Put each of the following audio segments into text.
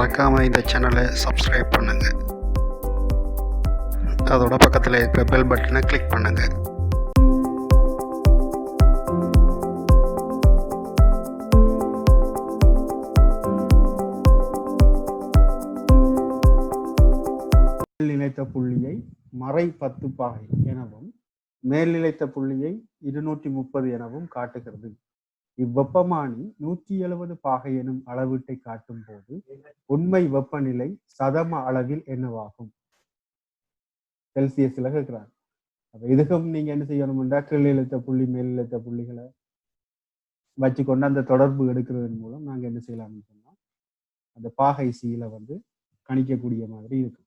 மறக்காமல் இந்த சேனலை சப்ஸ்கிரைப் பண்ணுங்கள். அதோட பக்கத்தில் இருக்கிற பெல் பட்டனை கிளிக் பண்ணுங்கள். நிலைத்த புள்ளியை மறை 10 பாகை எனவும் மேல் நிலைத்த புள்ளியை 230 எனவும் காட்டுகிறது. இவ்வெப்பமானி 170 பாகை எனும் அளவீட்டை காட்டும் போது உண்மை வெப்பநிலை சதம அளவில் என்னவாகும்? செல்சியஸ்ல கேட்கிறாங்க. அப்ப இதுக்கும் நீங்க என்ன செய்யணும்னா கீழ் நிலைத்த புள்ளி மேல் நிலைத்த புள்ளிகளை வச்சுக்கொண்டு அந்த தொடர்பு எடுக்கிறதன் மூலம் நாங்க என்ன செய்யலாம்னு சொன்னா அந்த பாகை சீல கணிக்கக்கூடிய மாதிரி இருக்கும்.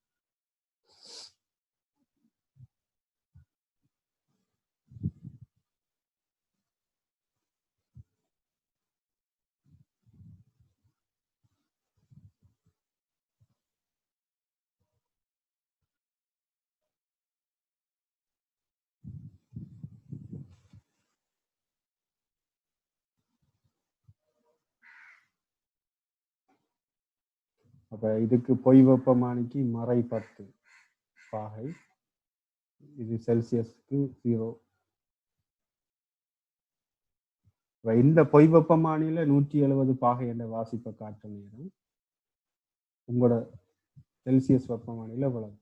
அப்ப இதுக்கு பொய் வெப்பமானிக்கு மறை 10 பாகை, இது செல்சியஸ்க்கு 0. இந்த பொய் வெப்பமானியில 170 பாகை என்ற வாசிப்பை காட்ட நேரம் உங்களோட செல்சியஸ் வெப்பமானியில எவ்வளவு?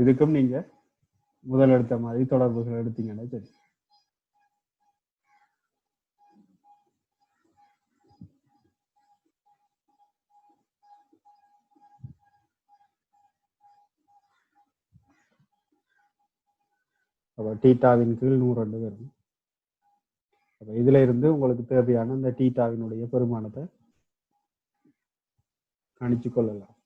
இதுக்கும் நீங்க முதல் எடுத்த மாதிரி தொடர்புகள் எடுத்தீங்கன்னா சரி. அப்ப டீட்டாவின் கீழ் 102 வரும். அப்ப இதுல இருந்து உங்களுக்கு தேவையான இந்த டீட்டாவினுடைய பெருமானத்தை கணிச்சு கொள்ளலாம்.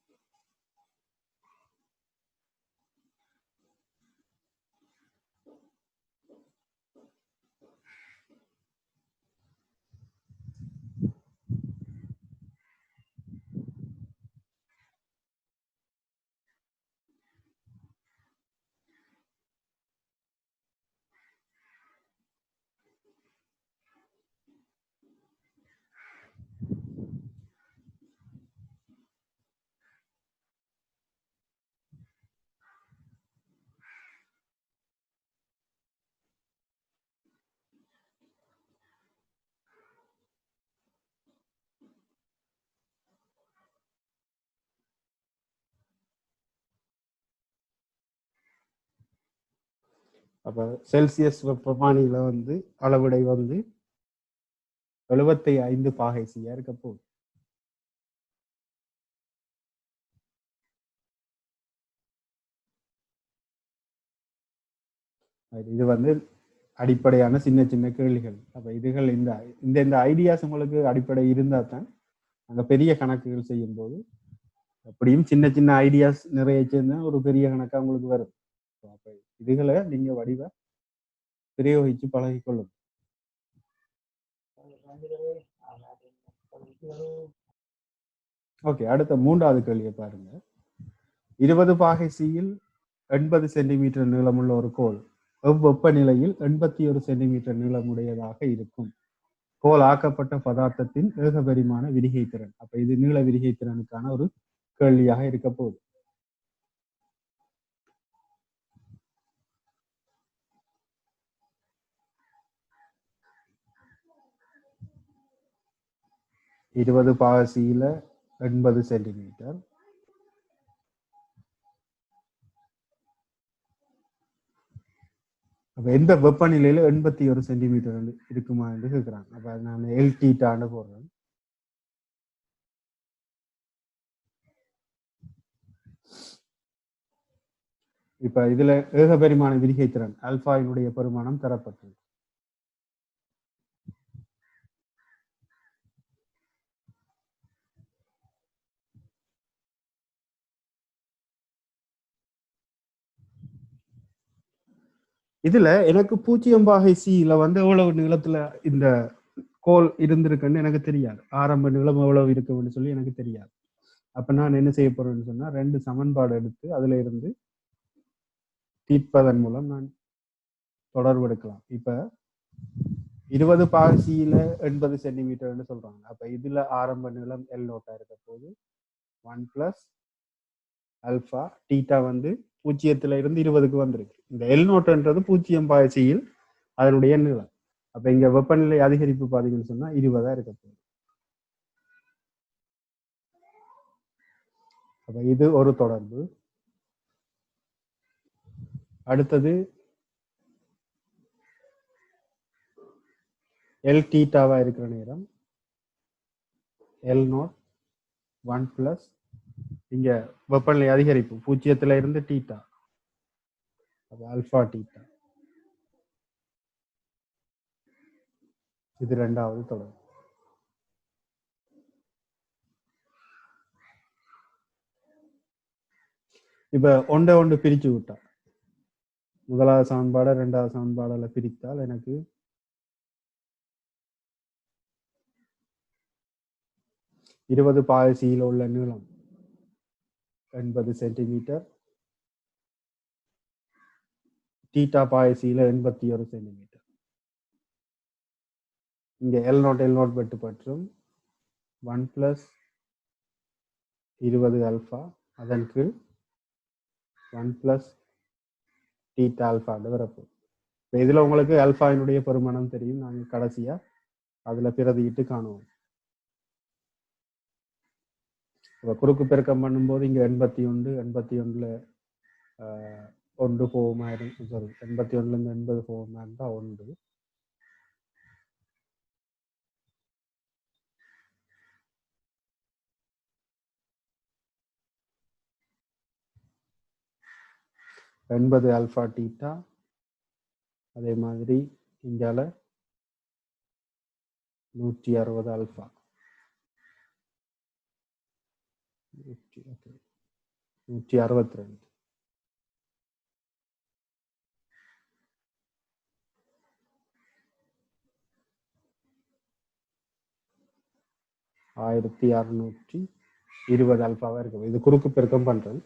அப்ப செல்சியஸ் வெப்பமானியில அளவிடை 75 பாகை சியா இருக்க போகுது. இது அடிப்படையான சின்ன சின்ன கேள்விகள். அப்ப இதுகள் இந்த ஐடியாஸ் உங்களுக்கு அடிப்படை இருந்தா தான் அங்க பெரிய கணக்குகள் செய்யும் போது அப்படியும் சின்ன சின்ன ஐடியாஸ் நிறைய சேர்ந்தா ஒரு பெரிய கணக்கா உங்களுக்கு வரும். அப்ப இதுகளை நீங்க வடிவ பிரயோகிச்சு பழகி கொள்ளும். ஓகே, அடுத்த 3வது கேள்வியை பாருங்க. 20 பாகை சியில் 80 சென்டிமீட்டர் நீளமுள்ள ஒரு கோல் வெப்பநிலையில் 81 சென்டிமீட்டர் நீளமுடையதாக இருக்கும். கோல் ஆக்கப்பட்ட பதார்த்தத்தின் ஏகபரிமாண விரிகை திறன். அப்ப இது நீள விரிகை திறனுக்கான ஒரு கேள்வியாக இருக்க போகுது. இருபது பாகசியில 80 சென்டிமீட்டர். அப்ப எந்த வெப்பநிலையில 81 சென்டிமீட்டர் இருக்குமா என்று கேட்கிறாங்க. அப்ப நான் எல்டீட்டான்னு போடுறேன். இப்ப இதுல ஏகபரிமாண விரிகை திறன் ஆல்பாவினுடைய பெருமானம் தரப்பட்டது. இதுல எனக்கு 0 பாகை சியில எவ்வளவு நீளத்துல இந்த கோல் இருந்திருக்குன்னு எனக்கு தெரியாது. ஆரம்ப நீளம் எவ்வளவு இருக்குன்னு சொல்லி எனக்கு தெரியாது. அப்ப நான் என்ன செய்ய போறேன்னு சொன்னா 2 சமன்பாடு எடுத்து அதுல இருந்து தீர்ப்பதன் மூலம் நான் தொடர்பு எடுக்கலாம். இப்ப 20 பாசியில 80 சென்டிமீட்டர்னு சொல்றாங்க. அப்ப இதுல ஆரம்ப நீளம் L நோட்டா இருக்க போது 1 பிளஸ் அல்பா டீட்டா வந்து 0 இருந்து 20க்கு வந்திருக்கு. இந்த L நோட்டுன்றது 0 பாசியில் அதனுடைய நீளம். அப்ப இங்க வெப்பநிலை அதிகரிப்பு பாத்தீங்கன்னு சொன்னா 20 இருக்க போகுது. அப்ப இது ஒரு தொடர்பு. அடுத்தது L டீட்டாவா இருக்கிற நேரம் L நோட் 1 பிளஸ் இங்க வெப்பநிலை அதிகரிப்பு 0 இருந்து டீட்டா அப்ப அல்பா டீட்டா. இது இரண்டாவது தொடர்பு. இப்ப ஒன்று பிரிச்சு விட்டா முதலாவது சமன்பாடு இரண்டாவது சமன்பாடுல பிரித்தால் எனக்கு 20 பாசியில் உள்ள நீளம் 80 சென்டிமீட்டர், டீட்டா பாசியில 81 சென்டிமீட்டர். இங்க எல் நோட் வெட்டு பற்றும் 1 பிளஸ் 20 அல்பா அதன் கீழ் 1 பிளஸ் டீட்டா அல்பா வரப்போ. இதுல உங்களுக்கு அல்பாவினுடைய பெருமானம் தெரியும். நாங்க கடைசியா அதுல பிரதியிட்டு காணுவோம். குறுக்கு பெருக்கம் பண்ணும்போது இங்க 81ல 1 போகுமா இருக்கும். சாரி 81ல இருந்து 80 போகுமா இருந்தா 1. எண்பது அல்பா டீட்டா. அதே மாதிரி இங்கால 160 அல்பா. 162. ஆயிரத்தி 620 அல்பாவா இருக்கும். இது குறுக்கு பெருக்கம் பண்றது.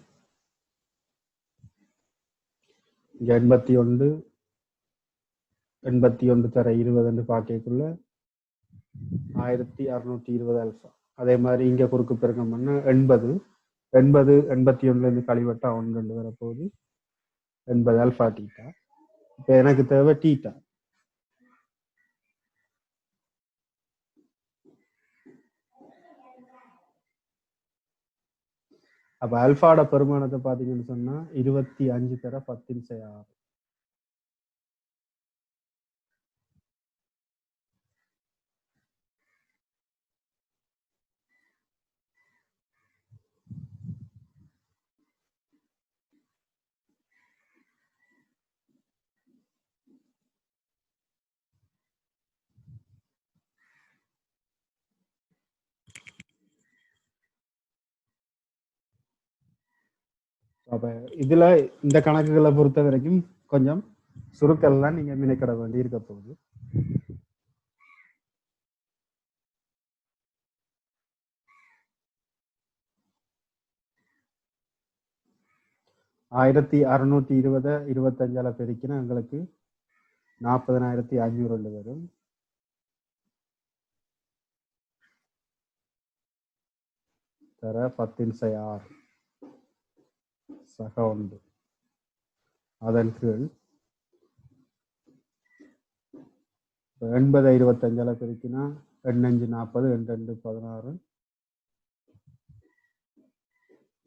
இங்க 81 தர 20 பார்க்கக்குள்ள 1620 அல்பா. அதே மாதிரி இங்க குறுக்கு பெருக்கம் பண்ண 80 81ல இருந்து கழிவட்டா 1 வரப்போகுது 80 அல்பா டீட்டா. இப்ப எனக்கு தேவை டீட்டா. அப்ப அல்பாட பெருமானத்தை பாத்தீங்கன்னு சொன்னா 25 தர 10⁶. அப்ப இதுல இந்த கணக்குகளை பொறுத்த வரைக்கும் கொஞ்சம் சுருக்கெல்லாம் நீங்க நினைக்கிட வேண்டி இருக்க போகுது. ஆயிரத்தி 620 25 பெருக்கினா எங்களுக்கு 40,500 வரும். தர 10⁶. சக 1. அதன் கீழ் 80 25 பெருக்கினா 8 40 2 16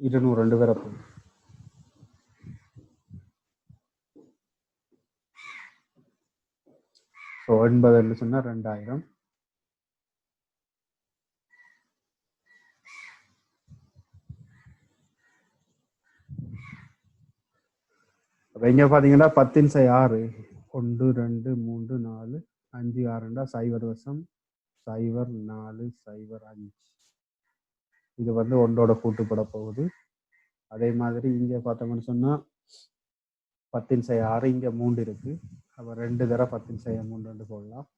202 வரப்போகுது. ஸோ 80 சொன்னா 2000. அப்ப இங்க பாத்தீங்கன்னா 10⁶. 1 2 3 4 5 6 0 வசம் 0 4 0 5. இது வந்து 1ஓட கூட்டுப்பட போகுது. அதே மாதிரி இங்க பார்த்தோம்னு சொன்னா 10⁶. இங்க 3 இருக்கு. அப்ப 2 தர 10⁶ போடலாம்.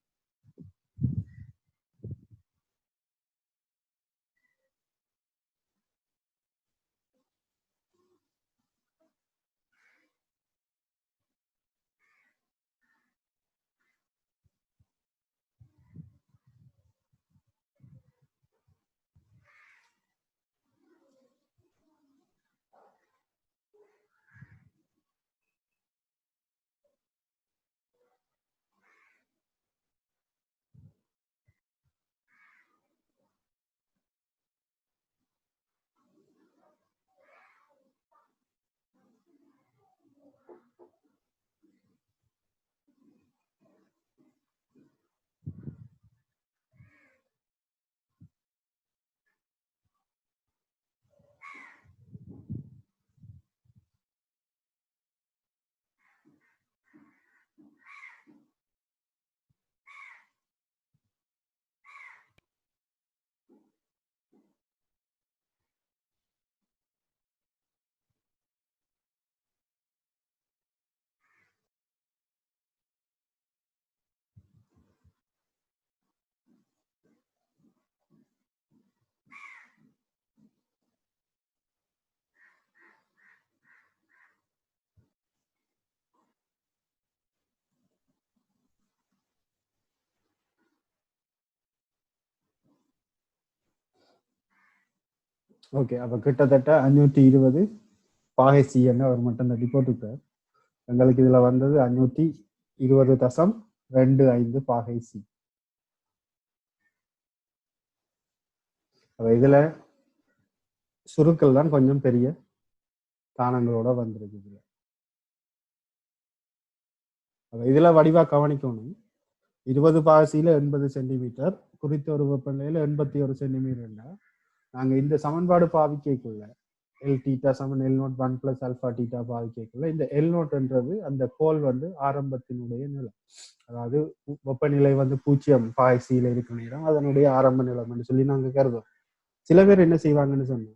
ஓகே, அப்ப கிட்டத்தட்ட 520 பாகை சி என்ன அவர் மட்டும் தட்டி போட்டுட்டார். எங்களுக்கு இதுல வந்தது 520.25 பாகை சி. அப்ப இதுல சுருக்கள் தான் கொஞ்சம் பெரிய தானங்களோட வந்திருக்கு இதுல. அப்ப இதுல வடிவா கவனிக்கணும், 20 பாகசியில 80 சென்டிமீட்டர், குறித்த ஒரு வெப்பநிலையில 81 சென்டிமீட்டர்னா நாங்க இந்த சமன்பாடு பாவிக்கக்குள்ள எல் டீட்டா சமன் L nought 1 plus alpha theta பாவிக்கக்குள்ள இந்த எல் நோட்ன்றது அந்த கோல் வந்து ஆரம்பத்தினுடைய நிலை, அதாவது வெப்பநிலை வந்து 0 பாகசியில இருக்கிற நேரம் அதனுடைய ஆரம்ப நிலம் சொல்லி நாங்க கருதும். சில பேர் என்ன செய்வாங்கன்னு சொன்னா,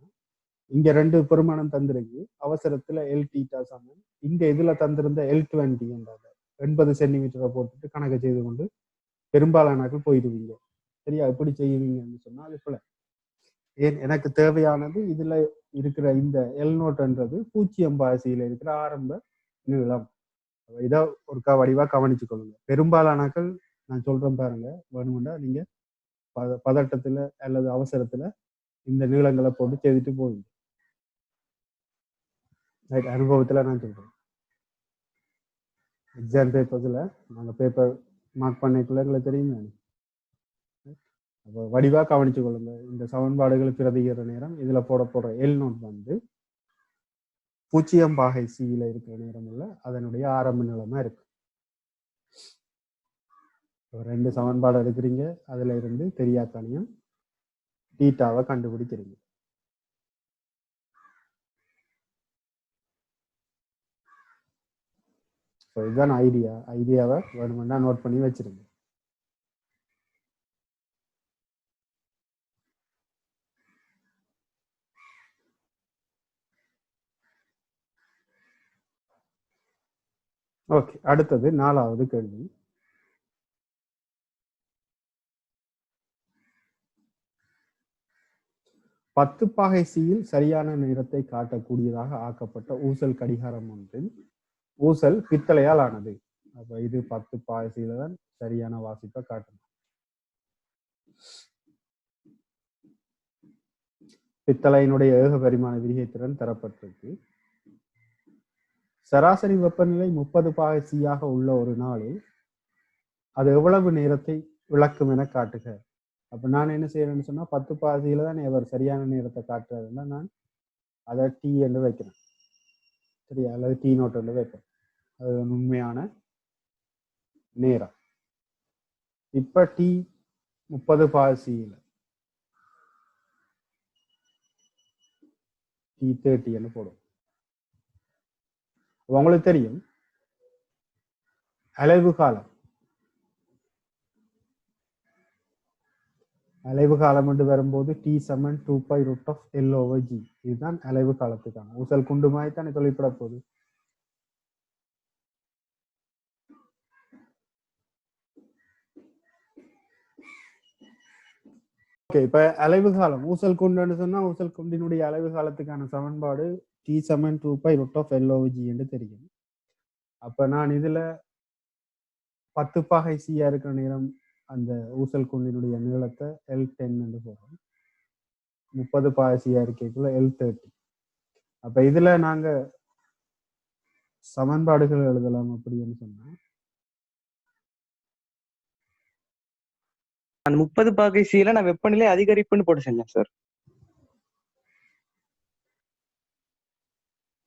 இங்க 2 பெருமானம் தந்திருக்கு, அவசரத்துல எல் டீட்டா சமன் இங்க இதுல தந்திருந்த எல் 20 என்றாங்க 80 சென்டிமீட்டரை போட்டுட்டு கணக்கு செய்து கொண்டு பெரும்பாலானாக்கள் போயிடுவீங்க. சரியா? எப்படி செய்வீங்கன்னு சொன்னா அது போல ஏன் எனக்கு தேவையானது இதுல இருக்கிற இந்த எல் நோட்ன்றது 0 பாசியில இருக்கிற ஆரம்ப நீளம். இதை ஒருக்கா வடிவா கவனிச்சு கொள்ளுங்க. பெரும்பாலானாக்கள் நான் சொல்றேன் பாருங்க, வேணுமெண்டா நீங்க பதட்டத்துல அல்லது அவசரத்துல இந்த நீளங்களை போட்டு செய்துட்டு போவீங்க. அனுபவத்துல நான் சொல்றேன். எக்ஸாம் பேப்பர்ஸ்ல நாங்க பேப்பர் மார்க் பண்ணிக்குள்ள எங்களுக்கு தெரியுமே. அப்போ வடிவா கவனிச்சு கொள்ளுங்க, இந்த சமன்பாடுகள் பிரதிகிற நேரம் இதுல போடுற எல் நோட் வந்து 0 பாகை சியில இருக்கிற நேரம் உள்ள அதனுடைய ஆரம்ப நிலமா இருக்கு. 2 சமன்பாடு எடுக்கிறீங்க, அதுல இருந்து தெரியாதனையும் டீட்டாவை கண்டுபிடிக்கிறீங்க. இதுதான் ஐடியாவை வேணுமெண்டா நோட் பண்ணி வச்சிருங்க. ஓகே, அடுத்தது 4வது கேள்வி. பத்து பாகை சியில் சரியான நேரத்தை காட்டக்கூடியதாக ஆக்கப்பட்ட ஊசல் கடிகாரம் ஒன்றில் ஊசல் பித்தளையால் ஆனது. அப்ப இது 10 பாகை சியில தான் சரியான வாசிப்பை காட்டணும். பித்தளையினுடைய ஏக பரிமாண விரிகைத்திறன் தரப்பட்டிருக்கு. சராசரி வெப்பநிலை 30 பாகை சியாக உள்ள ஒரு நாளில் அது எவ்வளவு நேரத்தை விளக்கும் என காட்டுக. அப்ப நான் என்ன செய்யறேன்னு சொன்னா 10 பாகையில தான் அவர் சரியான நேரத்தை காட்டுறாருன்னா நான் அதை டி என்று வைக்கிறேன். சரியா? அல்லது டி நோட் என்று வைப்பேன். அது உண்மையான நேரம். இப்ப டி 30 பாசியில டி 30 என்று போடும். உங்களுக்கு தெரியும் அலைவு காலம் என்று வரும்போது டி சமன் 2π√L/G. இதுதான் அலைவு காலத்துக்கான ஊசல் குண்டு மாதிரி தானே தொழிற்பட போகுது. ஓகே, இப்ப அலைவு காலம் ஊசல் குண்டுன்னு சொன்னா ஊசல் குண்டினுடைய அலைவு காலத்துக்கான சமன்பாடு டி சமன் 2π√L/G என்று தெரியும். அப்ப நான் இதுல 10 பாகை சியா இருக்கிற நேரம் அந்த ஊசல் குண்டினுடைய நீளத்தை L10 என்று போடுறோம். 30 பாகை சியா இருக்கக்குள்ள L30. அப்ப இதுல நாங்க சமன்பாடுகள் எழுதலாம் அப்படின்னு சொன்னா அந்த 30 பாகை சியில நான் வெப்பநிலை அதிகரிப்புன்னு போட்டு செஞ்சேன் சார்.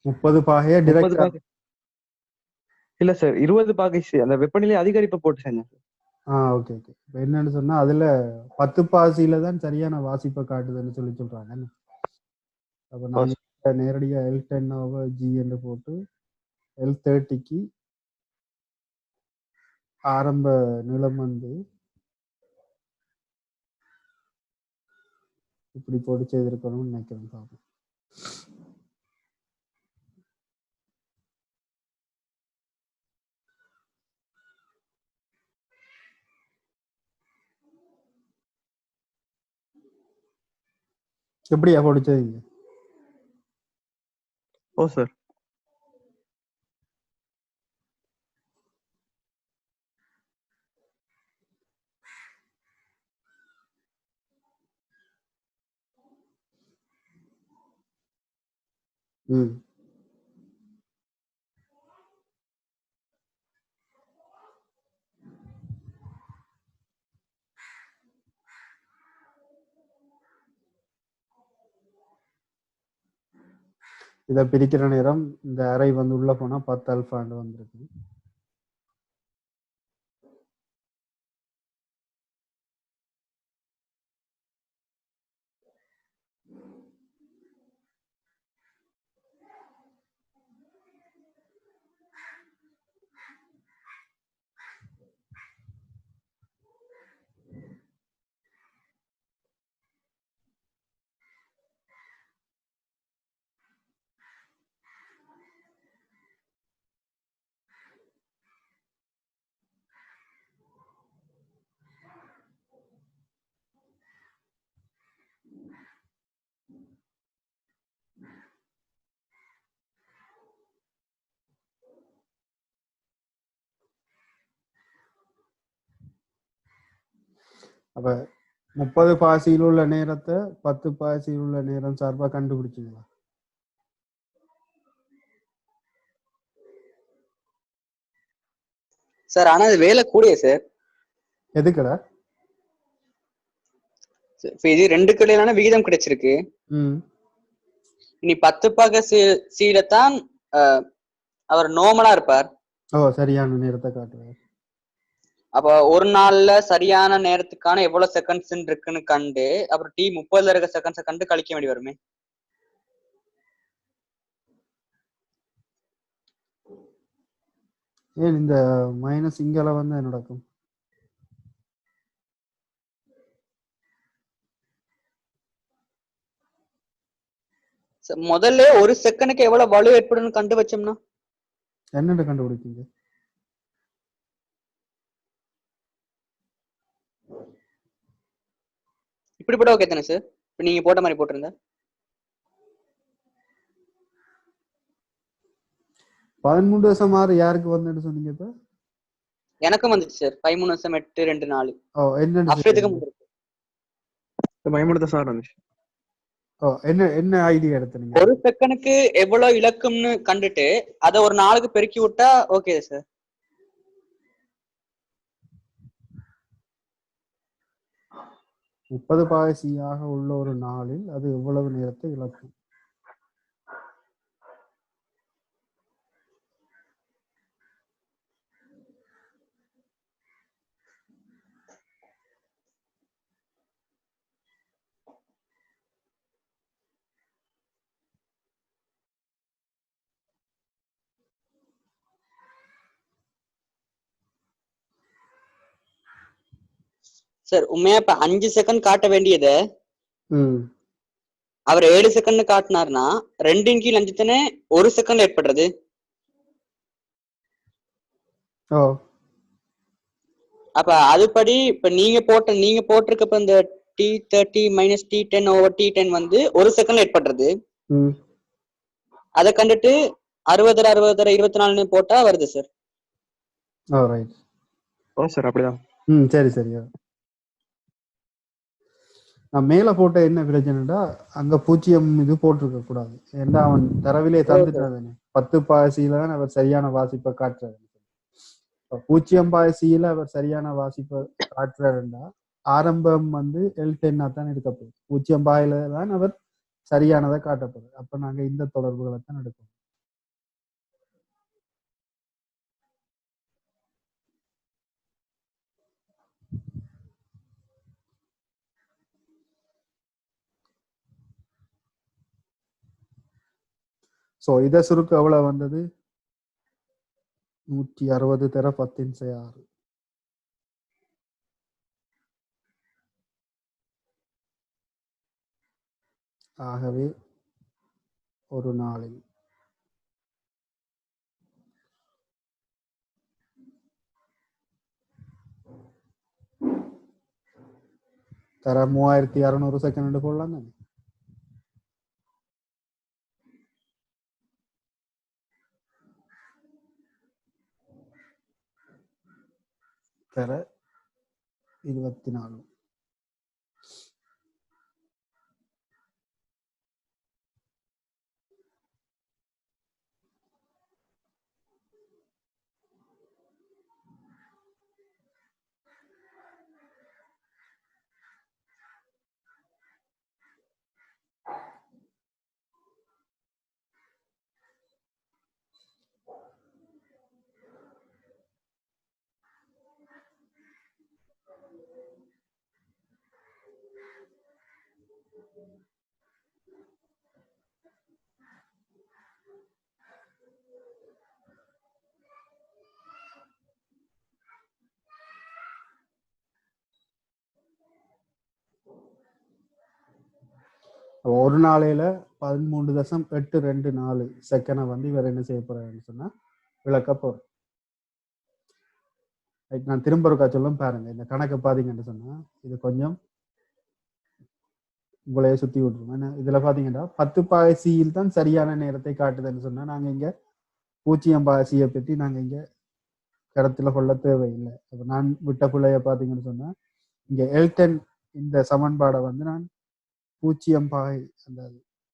30 பாகையா டைரக்டா இல்ல சார், 20 பாகை சி அந்த வெப்பநிலை அதிகரிப்பு போட்டு செஞ்சேன் சார். Okay okay. இப்போ என்னன்னு சொன்னா அதுல 10 பாசியில தான் சரியான வாசிப்பை காட்டுதுன்னு சொல்றாங்க. அப்ப நாங்க நேரடியா L10/G என்று போட்டு L30க்கு ஆரம்ப நீளம் வந்து இப்படி போட்டு செய்திருக்கணும்னு நினைக்கிறேன். பாப்போம். எப்படியா படிச்சதுங்க? ஓ சார். ம். இதை பிரிக்கிற நேரம் இந்த அறை வந்து உள்ள போனா 10 அல்ஃபாண்டு வந்திருக்கு. அப்ப 30 பாசியில் உள்ள நேரத்தை 10 பாசியில் உள்ள நேரம் சார்பா கண்டுபிடிச்சிங்களா? சார் ஆனா அது வேலை கூடிய சார். எதுக்குடா? இப்ப இது 2 இடையிலான விகிதம் கிடைச்சிருக்கு. இனி 10 பாக சீல தான் அவர் நோமலா இருப்பார். ஓ, சரியான நேரத்தை காட்டுவார். அப்ப ஒரு நாள்ல சரியான நேரத்துக்கான எவ்வளவு செகண்ட்ஸ் இருக்குன்னு கண்டு அப்புறம் டி 30ல இருக்க செகண்ட்ஸை கண்டு கழிக்க வேண்டி வருமே. ஏன் இந்த மைனஸ் இங்கால வந்து நடக்கும்? முதல்ல ஒரு செகண்டுக்கு எவ்வளவு வலு ஏற்படும் கண்டு வச்சோம்னா என்னென்ன கண்டுபிடிப்பீங்க? இப்படி போட்டா ஓகே தானே சார்? இப்ப நீங்க போட்ட மாதிரி போட்டிருந்தா 13.6 யாருக்கு வந்துன்னு சொன்னீங்க? இப்ப எனக்கும் வந்துச்சு சார். 13.824. ஓ, என்ன அஃப்ரீத்துக்கும் வந்துருக்கு. 13.6 வந்துச்சு. ஓ, என்ன ஐடியா எடுத்தீங்க? ஒரு செகண்டுக்கு எவ்வளவு இலக்கும்னு கண்டுட்டு அதை ஒரு நாளுக்கு பெருக்கி விட்டா ஓகே சார். முப்பது பாசியாக உள்ள ஒரு நாளில் அது எவ்வளவு நேரத்தை இழக்கும்? சார் உண்மையா இப்ப 5 செகண்ட் காட்ட வேண்டியத அவர் 7 செகண்ட் காட்டினார்னா 2 கீழ் 5 தானே 1 செகண்ட் ஏற்படுறது. அப்ப அதுபடி இப்ப நீங்க போட்டிருக்கப்ப இந்த T30 minus T10 over T10 வந்து 1 செகண்ட் ஏற்படுறது. அதை கண்டுட்டு 60 60 24 போட்டா வருது சார். சார் அப்படிதான். சரி சரியா. நான் மேல போட்ட என்ன பிரச்சனைடா, அங்க 0 இது போட்டிருக்க கூடாது. ஏன்னா அவன் தரவிலே தந்துட்டாதானே 10 பாசியில தான் அவர் சரியான வாசிப்பை காட்டுறாரு. 0 பாசியில அவர் சரியான வாசிப்பை காட்டுறாருண்டா ஆரம்பம் வந்து L10 தான் இருக்க போகுது. 0 பாயில தான் அவர் சரியானதை காட்டப்படுது. அப்ப நாங்க இந்த தொடர்புகளை தான் எடுக்கணும். சோ இதை சுருக்க எவ்வளவு வந்தது? 160 தர 10/6. ஆகவே ஒரு நாளில் தர 3600 செகண்ட் போடலாம் தானே? தர 24. ஒரு நாளையில 13.824 செகண்டை வந்து இவர் என்ன செய்ய போறாருன்னு சொன்னா விளக்க போறேன். நான் திரும்ப ஒருக்கா சொல்லும் பாருங்க. இந்த கணக்கை பாத்தீங்கன்னு சொன்னா இது கொஞ்சம் உங்களையே சுத்தி விட்டுரும். ஏன்னா இதுல பாத்தீங்கன்னா 10 தான் சரியான நேரத்தை காட்டுதுன்னு சொன்னா நாங்க இங்க 0 பற்றி நாங்க இங்க கருத்துல கொள்ள தேவையில்லை. அப்ப நான் விட்ட பிள்ளைய பாத்தீங்கன்னு சொன்னா இங்க எல்டன் இந்த சமன்பாடை வந்து நான் 0 அந்த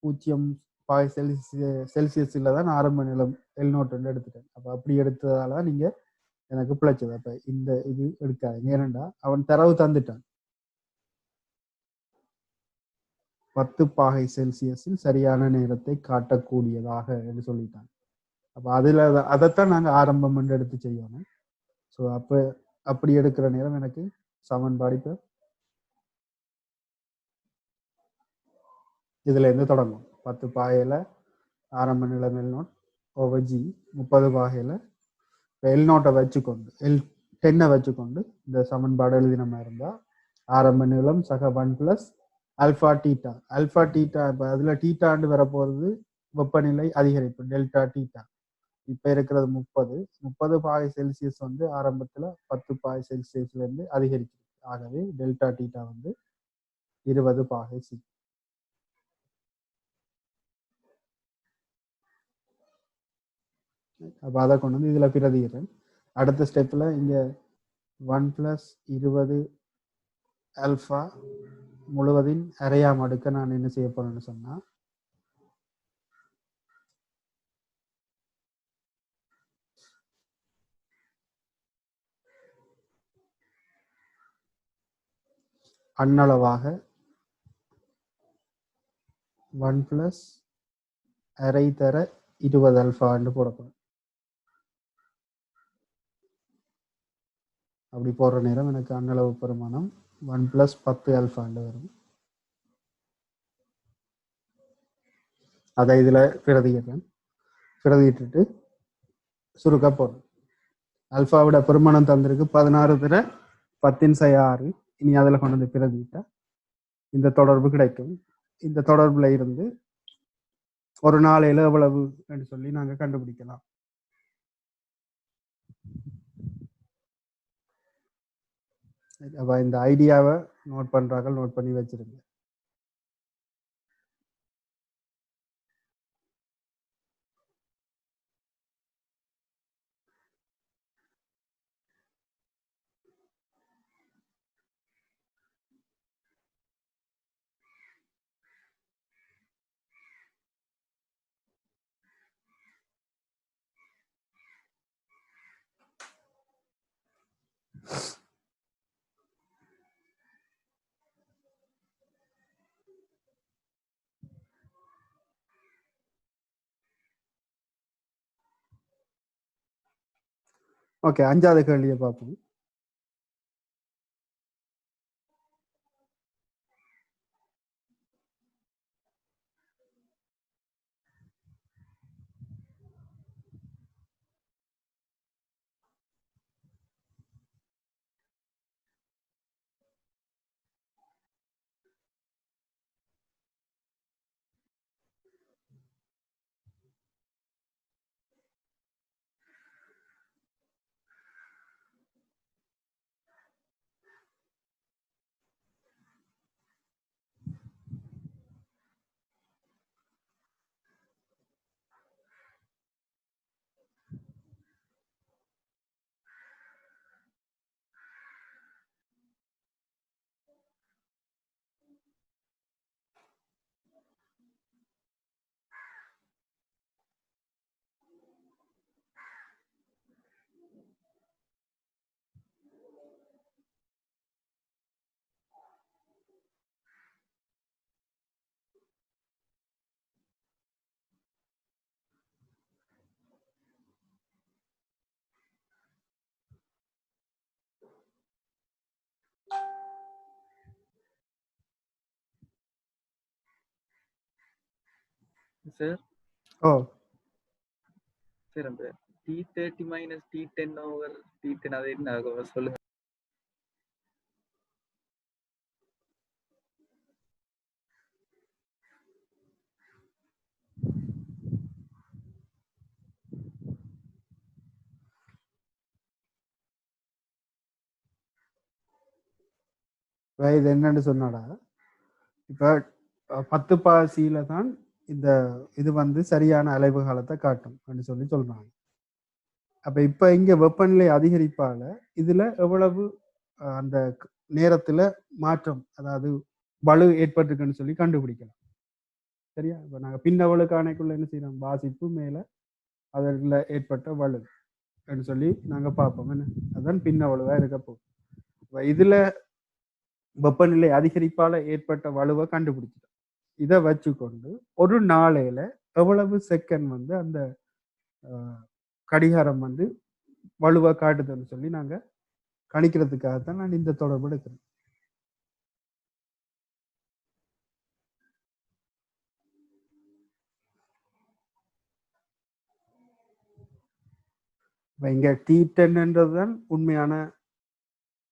0 செல்சியஸ்ல தான் ஆரம்ப நிலம் எல்நோட் எடுத்துட்டேன். அப்ப அப்படி எடுத்ததால நீங்க எனக்கு பிழைச்சது. அப்ப இந்த இது எடுக்காது. ஏனண்டா அவன் தரவு தந்துட்டான் 10 சரியான நேரத்தை காட்டக்கூடியதாக என்று சொல்லிட்டான். அப்ப அதுல அதைத்தான் நாங்க ஆரம்பம் என்று எடுத்து செய்யணும். ஸோ அப்படி எடுக்கிற நேரம் எனக்கு சமன்பாடு இப்ப இதுல இருந்து தொடங்கும். 10 ஆரம்ப நிலம் எல்நோட் ஓவர் ஜி, 30 எல்நோட்டை வச்சுக்கொண்டு L10 வச்சுக்கொண்டு இந்த சமன்பாடு எழுதின மாதிரி இருந்தா ஆரம்ப நிலம் சக 1 + ஆல்பா டீட்டா. ஆல்பா டீட்டா இப்போ அதுல டீட்டாண்டு வரப்போறது வெப்பநிலை அதிகரிப்பு டெல்டா டீட்டா. இப்ப இருக்கிறது 30 வந்து ஆரம்பத்துல 10 இருந்து அதிகரிக்கும். ஆகவே டெல்டா டீட்டா வந்து 20 அப்ப அதை கொண்டு வந்து இதுல பிரதிகிறேன். அடுத்த ஸ்டெப்ல இங்க 1 + 20 ஆல்பா முழுவதின் அரையாம் அடுக்க நான் என்ன செய்ய போறேன்னு சொன்னா அண்ணளவாக 1 + அரை தர 20 ஆல்பான்னு போடப்படும். அப்படி போடுற நேரம் எனக்கு அண்ணளவு பெருமானம் 1 + 10 ஆல்பான்னு வரும். அதை இதுல பிரதிகிறேன். பிரதிட்டு சுருக்க போறேன். அல்பாவோட பெருமானம் தந்திருக்கு 16 தர 10⁻6. இனி அதுல கொண்டு வந்து பிரதிட்டா இந்த தொடர்பு கிடைக்கும். இந்த தொடர்புல இருந்து ஒரு நாளையில எவ்வளவு என்று சொல்லி நாங்க கண்டுபிடிக்கலாம். அப்ப இந்த ஐடியாவை நோட் பண்றாங்க, நோட் பண்ணி வச்சிருங்க. ஓகே, 5வது கேள்வியை பார்ப்போம். சார் ஓ சார் அந்த T30 minus T10 over T10 அது என்ன ஆகும் சொல்லுங்க. இது என்னன்னு சொன்னாடா, இப்ப 10 பாசியில தான் இந்த இது வந்து சரியான அலைவு காலத்தை காட்டும் அப்படின்னு சொல்லி சொல்றாங்க. அப்ப இப்ப இங்க வெப்பநிலை அதிகரிப்பால இதுல எவ்வளவு அந்த நேரத்துல மாற்றம், அதாவது வலு ஏற்பட்டிருக்குன்னு சொல்லி கண்டுபிடிக்கலாம். சரியா? இப்ப நாங்க பின்னவளு காணைக்குள்ள என்ன செய்யறோம், வாசிப்பு மேல அதில் ஏற்பட்ட வலு அப்படின்னு சொல்லி நாங்க பார்ப்போம். என்ன அதுதான் பின்னவளுவா இருக்க போகுது. இப்ப இதுல வெப்பநிலை அதிகரிப்பால ஏற்பட்ட வலுவை கண்டுபிடிச்சிட்டோம். இதை வச்சுக்கொண்டு ஒரு நாளையில எவ்வளவு செகண்ட் வந்து அந்த கடிகாரம் வந்து வலுவா காட்டுதுன்னு சொல்லி நாங்க கணிக்கிறதுக்காகத்தான் நான் இந்த தொடர்பு எடுக்கிறேன். இங்க T10 உண்மையான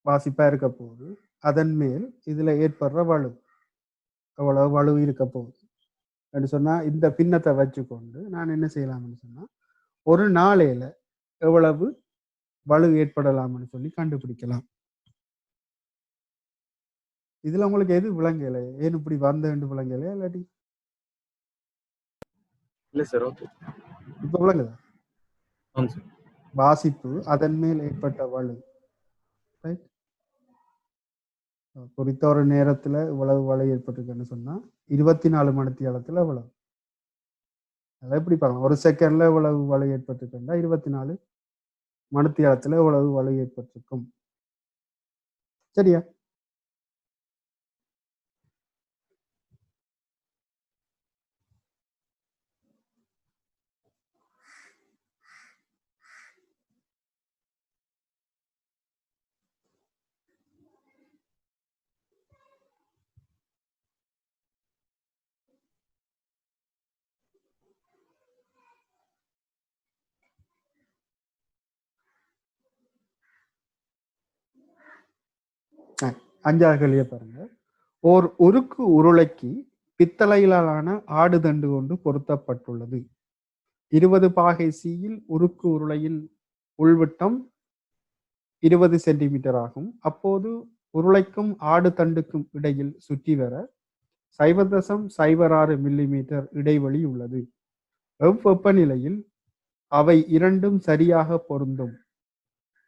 வாசிப்பா இருக்க போகுது. அதன் மேல் இதுல ஏற்படுற வலு எவ்வளவு வலு இருக்க போகுது அப்படின்னு சொன்னா இந்த பின்னத்தை வச்சுக்கொண்டு நான் என்ன செய்யலாம்னு சொன்னா ஒரு நாளையில எவ்வளவு வலு ஏற்படலாம்னு சொல்லி கண்டுபிடிக்கலாம். இதுல உங்களுக்கு எது விளங்கலை, ஏன் இப்படி வந்தேன்னு விளங்கலையா இல்லாட்டி இல்ல சார். ஓகே இப்ப விளங்குதா? ஆமாம் சார். வாசிப்பு அதன் மேல் ஏற்பட்ட வலு, ரைட்? குறித்த ஒரு நேரத்துல இவ்வளவு வலு ஏற்பட்டிருக்குன்னு சொன்னா 24 மணித்தியாலத்துல இவ்வளவு. அதை எப்படி பார்க்கலாம், ஒரு செகண்ட்ல இவ்வளவு வலு ஏற்பட்டிருக்குன்னா 24 மணித்தியாலத்துல இவ்வளவு வலு ஏற்பட்டிருக்கும். சரியா? அஞ்சாவது கேள்வியை பாருங்க. ஓர் உருக்கு உருளைக்கு பித்தளையிலான ஆடுதண்டு கொண்டு பொருத்தப்பட்டுள்ளது. 20 பாகை சியில் உருக்கு உருளையின் உள்விட்டம் 20 சென்டிமீட்டர் ஆகும். அப்போது உருளைக்கும் ஆடு தண்டுக்கும் இடையில் சுற்றி வர 0.06 மில்லிமீட்டர் இடைவெளி உள்ளது. வெப்பநிலையில் அவை இரண்டும் சரியாக பொருந்தும்.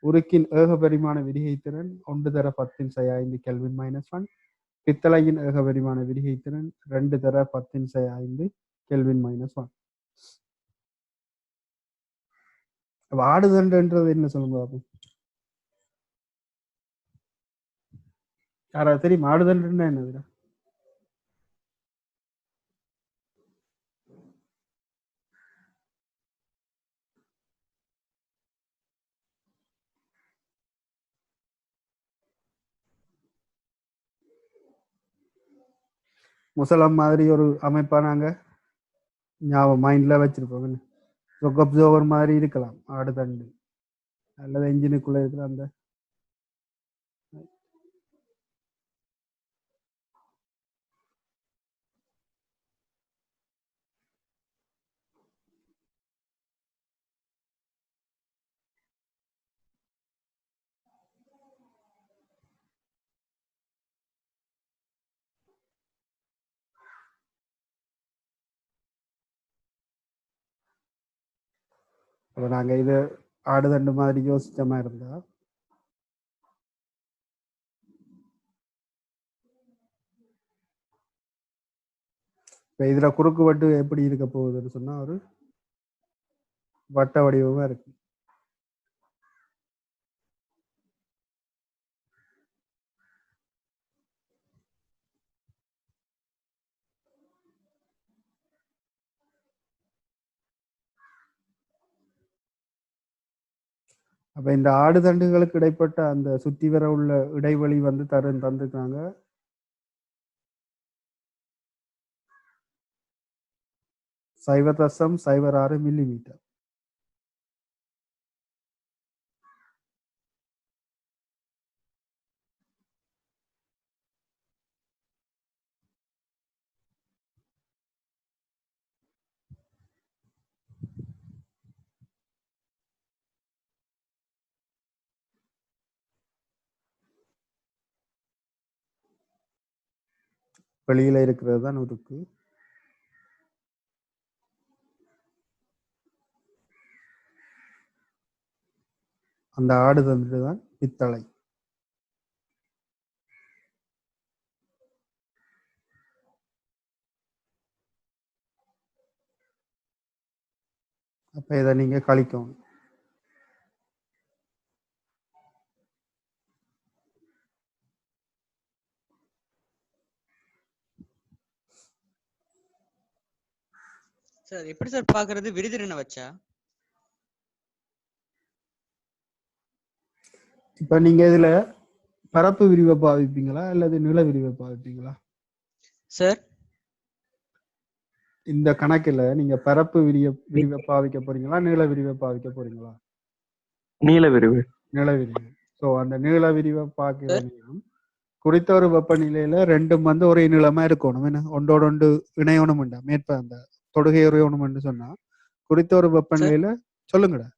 உருக்கின் ஏகபரிமாண விரிகைத்திறன் 1 × 10⁵ கெல்வின் -1, பித்தளையின் ஏகபரிமாண விரிகைத்திறன் 2 × 10⁵ கெல்வின் -1. ஆடுதண்டுன்றது என்ன சொல்லுங்க பாப்போம். யாராவது தெரியும் ஆடுதண்டுன்னா என்னது? முசலம் மாதிரி ஒரு அமைப்பா நாங்க ஞாபகம் மைண்ட்ல வச்சிருப்போம். அப்சர்வர் மாதிரி இருக்கலாம் ஆடுதண்டு, அல்லது என்ஜினுக்குள்ள இருக்கிற அந்த அப்ப நாங்க இது ஆடுதண்டு மாதிரி யோசிச்ச மாதிரி இருந்தா இப்ப இதுல குறுக்கு வட்டு எப்படி இருக்க போகுதுன்னு சொன்னா ஒரு வட்ட வடிவமா இருக்கு. அப்ப இந்த ஆடுதண்டுகளுக்கு இடைப்பட்ட அந்த சுற்றி வர உள்ள இடைவெளி வந்து தந்துருக்காங்க. 0.06 மில்லிமீட்டர். வெளியில இருக்கிறது தான் உருக்கு. அந்த ஆடு தண்டு தான் பித்தளை. அப்ப இதை நீங்க கழிக்கணும். சார் எப்படி சார் பாக்குறது? விருதிரனை வச்சா? இப்ப நீங்க இதுல பரப்பு விரிவை பாவிப்பீங்களா அல்லது நில விரிவை பாவிப்பீங்களா சார்? இந்த கணக்குல நீங்க பரப்பு விரிவை பாவிக்க போறீங்களா நீள விரிவை பாவிக்க போறீங்களா? நீல விரிவு. நில விரிவு. சோ அந்த நீள விரிவை பார்க்கிற நேரம் குறித்த ஒரு வெப்பநிலையில ரெண்டும் வந்து ஒரே நீளமா இருக்கணும். என்ன ஒன்றோட ஒன்று இணையணும் மேற்ப அந்த தொடுகை உரையணும்னு சொன்னா குறித்த ஒரு வெப்பநிலையில சொல்லுங்கடா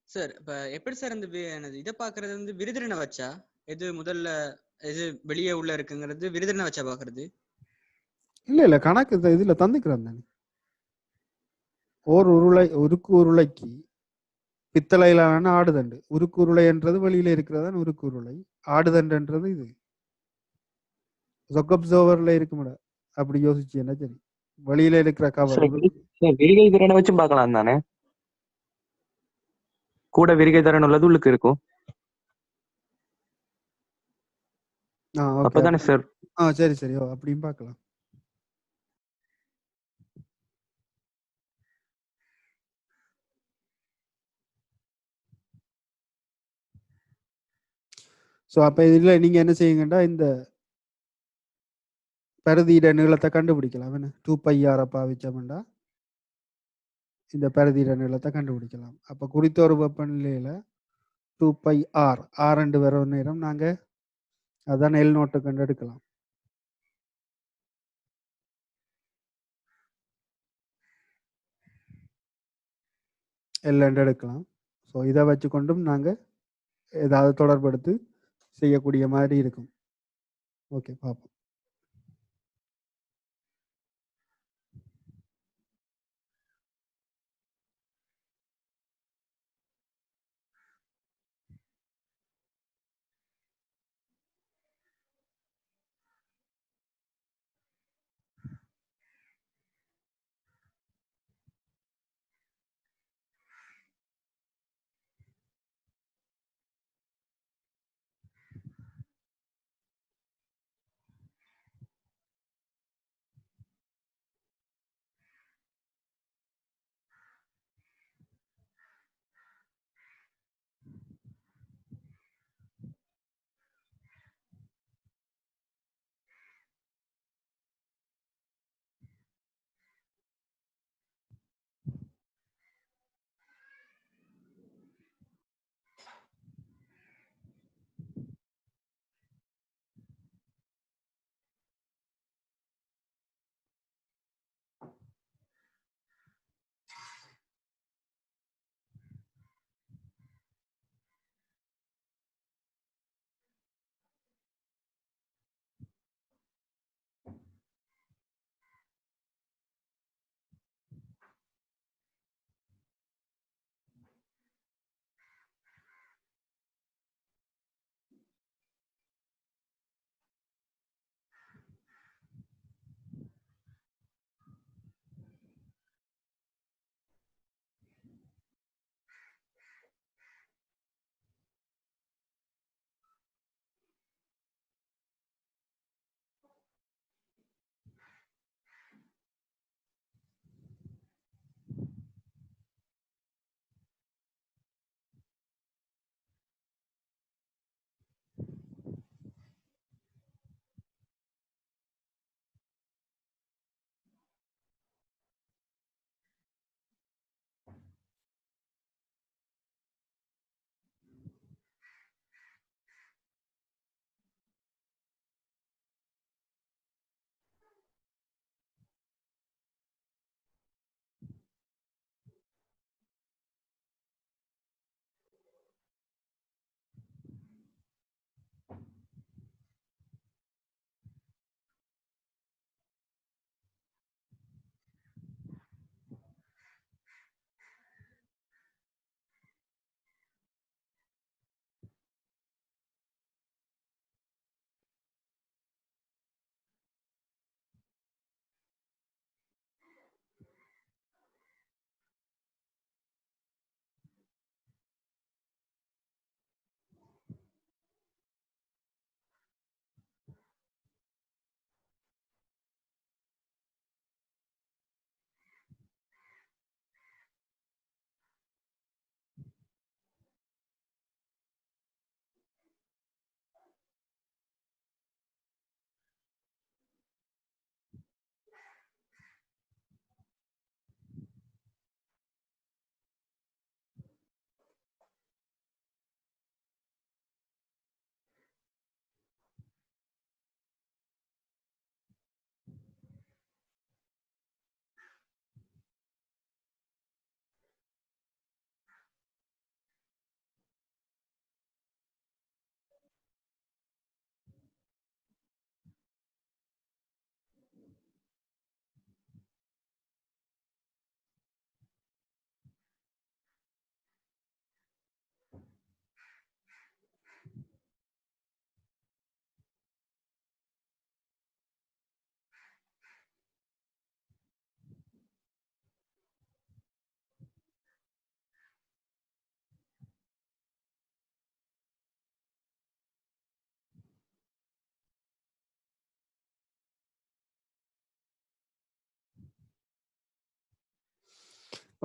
சார். இப்ப எப்படி சார் இந்த இதை பாக்குறது வந்து விருதிரனை வச்சா? எது முதல்ல எது வெளியே உள்ள இருக்குங்கிறது விருதிரனை வச்சா பாக்குறது? இல்ல கணக்கு இதுல தந்துக்கிறேன் தானே. உருக்கு உருளைக்கு பித்தளையிலான ஆடுதண்டு. உருக்கு உருளை என்றது வெளியில இருக்கிறதான் உருக்கு உருளை. ஆடுதண்டுன்றது இது சொக்கப்சோவர்ல இருக்கும்டா. அப்படி யோசிச்சு என்ன சரி வெளியில இருக்கிற கவர் விரிகை திறனை வச்சும் பார்க்கலாம் தானே. கூட விரிகை திறன் உள்ளது உள்ளுக்கு இருக்கும். அப்பதானே சார்? சரி சரி அப்படியும் பார்க்கலாம். ஸோ அப்போ இதில் நீங்கள் என்ன செய்யுங்கண்டா இந்த பருதியிட நீளத்தை கண்டுபிடிக்கலாம். என்ன 2πr பாவிச்சோம்டா இந்த பருதியிட நீளத்தை கண்டுபிடிக்கலாம். அப்போ குறித்த ஒரு வெப்பநிலையில் 2πr R2 வர நேரம் நாங்கள் அதான் எல் நோட்டை கண்டு எடுக்கலாம். எல் எடுக்கலாம். ஸோ இதை வச்சு கொண்டும் நாங்கள் ஏதாவது தொடர்படுத்தி செய்யக்கூடிய மாதிரி இருக்கும். ஓகே பார்ப்போம்.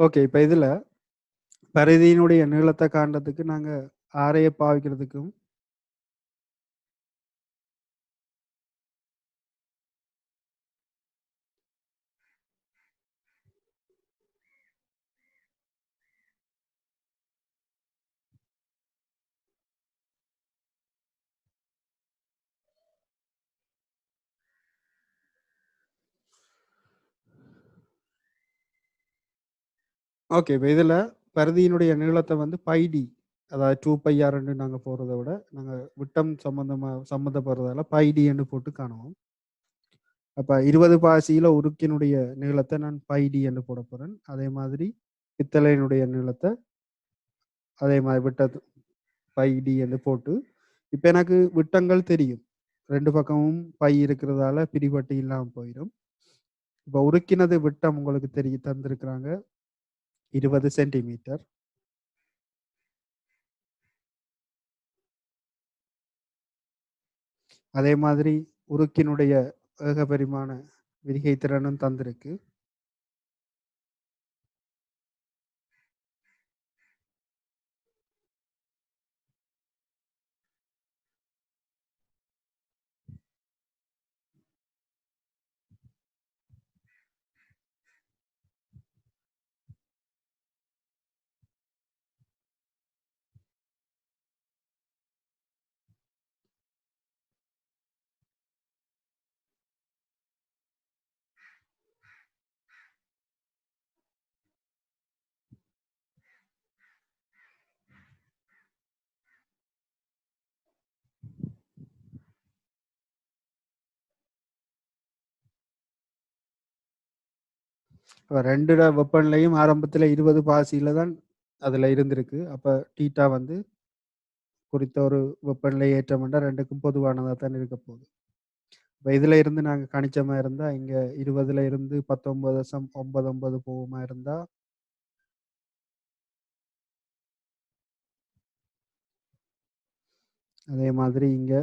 ஓகே, இப்ப இதுல பரிதியினுடைய நீளத்தை காண்றதுக்கு நாங்க ஆரைய பாவிக்கிறதுக்கும் ஓகே, இப்ப இதுல பரிதியினுடைய நீளத்தை வந்து பைடி, அதாவது 2πr நாங்க போறதை விட நாங்க விட்டம் சம்பந்தப்படுறதால பைடின்னு போட்டு காணுவோம். அப்ப 20 பாசியில உருக்கினுடைய நீளத்தை நான் பைடி என்று போட போறேன். அதே மாதிரி பித்தளையினுடைய நீளத்தை அதே மாதிரி விட்டது பைடி என்று போட்டு, இப்ப எனக்கு விட்டங்கள் தெரியும். 2 பக்கமும் பை இருக்கிறதால பிரிபட்டு இல்லாம போயிடும். இப்ப உருக்கினது விட்டம் உங்களுக்கு தந்திருக்கிறாங்க 20 சென்டிமீட்டர். அதே மாதிரி உருக்கினுடைய ஏகபரிமாண விரிகை திறனும் தந்திருக்கு. இப்ப 2 வெப்பநிலையும் ஆரம்பத்துல 20 பாசியில தான் அதுல இருந்திருக்கு. அப்ப டீட்டா வந்து குறித்த ஒரு வெப்பநிலை ஏற்றம் என்றால் 2க்கும் பொதுவானதா தான் இருக்க போகுது. இப்ப இதுல இருந்து நாங்க கணிச்சமா இருந்தா இங்க 20ல இருந்து 19.99 போகுமா இருந்தா அதே மாதிரி இங்க